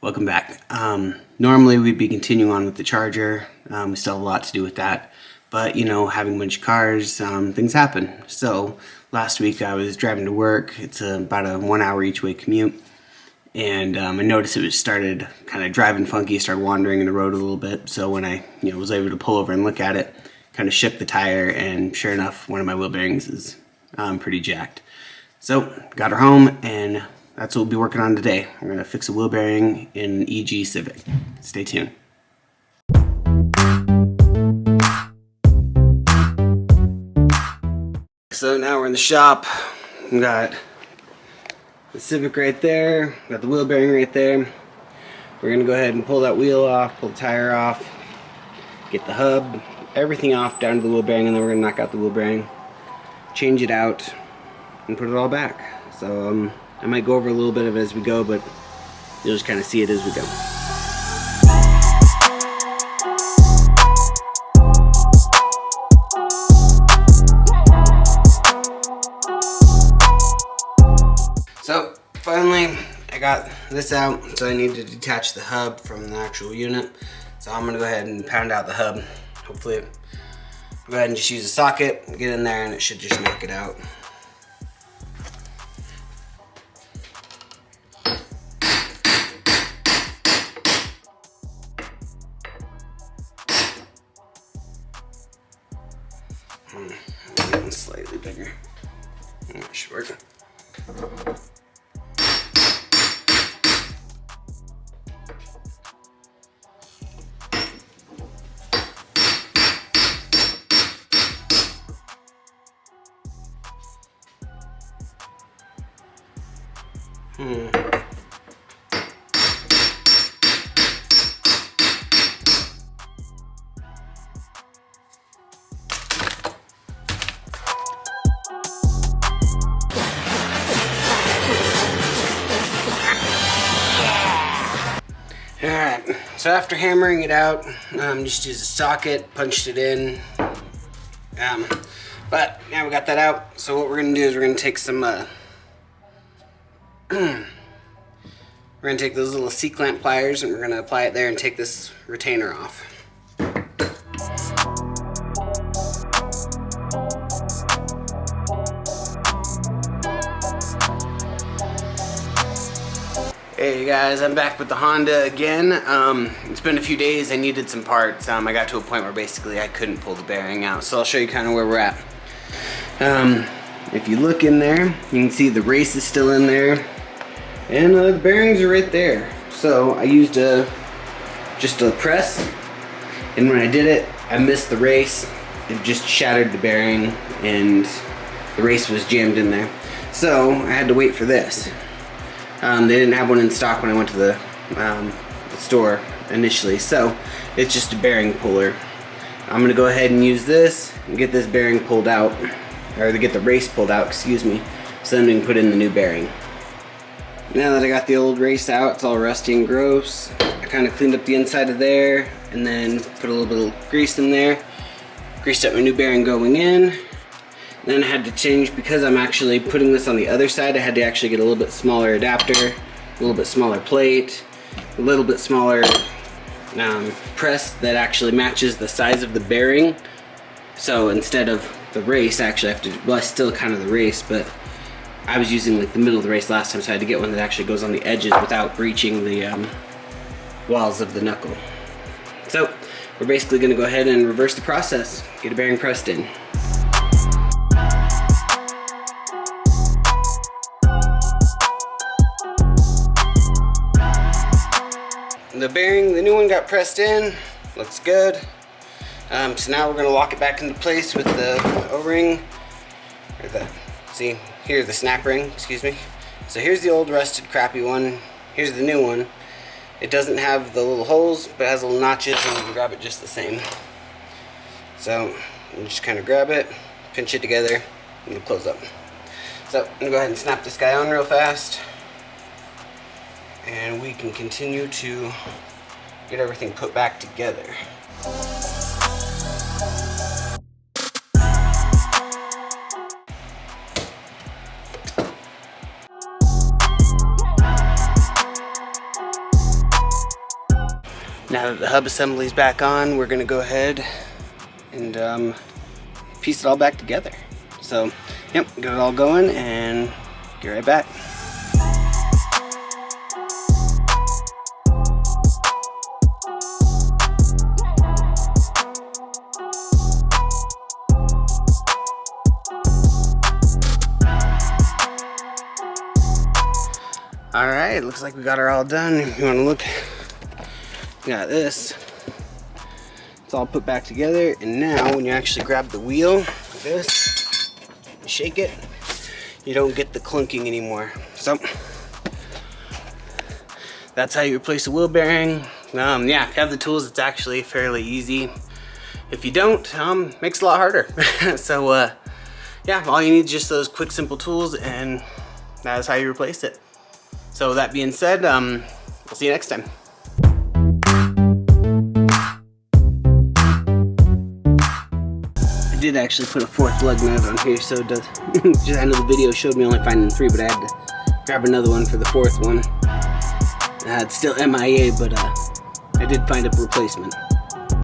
Welcome back. Normally we'd be continuing on with the charger. We still have a lot to do with that, but you know, having a bunch of cars, things happen. So last week I was driving to work. It's about a 1 hour each way commute, and I noticed it started kind of driving funky, started wandering in the road a little bit. So when I was able to pull over and look at it, kind of shook the tire, and sure enough, one of my wheel bearings is pretty jacked. So got her home, and that's what we'll be working on today. We're going to fix a wheel bearing in an EG Civic. Stay tuned. So now we're in the shop. We got the Civic right there, got the wheel bearing right there. We're going to go ahead and pull that wheel off, pull the tire off, get the hub, everything off down to the wheel bearing, and then we're going to knock out the wheel bearing, change it out, and put it all back. So I might go over a little bit of it as we go, but you'll just kind of see it as we go. So finally I got this out, so I need to detach the hub from the actual unit. So I'm going to go ahead and pound out the hub. Hopefully, go ahead and just use a socket, get in there, and it should just knock it out. Getting slightly bigger. That should work. Alright, so after hammering it out, just used a socket, punched it in. But now we got that out, so what we're going to do is we're going to take some, we're going to take those little C-clamp pliers and we're going to apply it there and take this retainer off. Hey guys, I'm back with the Honda again. It's been a few days. I needed some parts. I got to a point where basically I couldn't pull the bearing out, so I'll show you kind of where we're at. If you look in there, you can see the race is still in there, and the bearings are right there. So I used just a press, and when I did it, I missed the race. It just shattered the bearing, and the race was jammed in there. So I had to wait for this. They didn't have one in stock when I went to the store initially, so it's just a bearing puller. I'm gonna go ahead and use this and get this bearing pulled out, or to get the race pulled out, excuse me, so then we can put in the new bearing. Now that I got the old race out, it's all rusty and gross. I kind of cleaned up the inside of there and then put a little bit of grease in there. Greased up my new bearing going in. Then I had to change, because I'm actually putting this on the other side, I had to actually get a little bit smaller adapter, a little bit smaller plate, a little bit smaller press that actually matches the size of the bearing. So instead of the race, actually I have to, well, it's still kind of the race, but I was using like the middle of the race last time, so I had to get one that actually goes on the edges without breaching the walls of the knuckle. So we're basically going to go ahead and reverse the process, get a bearing pressed in. The bearing, the new one got pressed in, looks good. So now we're going to lock it back into place with the O-ring, or see, here's the snap ring, excuse me. So here's the old rusted crappy one, here's the new one. It doesn't have the little holes, but it has little notches, and you can grab it just the same. So you just kind of grab it, pinch it together, and it'll close up. So I'm going to go ahead and snap this guy on real fast, and we can continue to get everything put back together. Now that the hub assembly's back on, we're gonna go ahead and piece it all back together. So, yep, get it all going and get right back. Alright, looks like we got her all done. If you want to look, we got this. It's all put back together, and now when you actually grab the wheel like this, shake it, you don't get the clunking anymore. So that's how you replace a wheel bearing. Yeah, if you have the tools, it's actually fairly easy. If you don't, makes it a lot harder. So yeah, all you need is just those quick, simple tools, and that's how you replace it. So with that being said, we'll see you next time. I did actually put a 4th lug nut on here, so it does. I know the video showed me only finding 3, but I had to grab another one for the 4th one. It's still MIA, but I did find a replacement.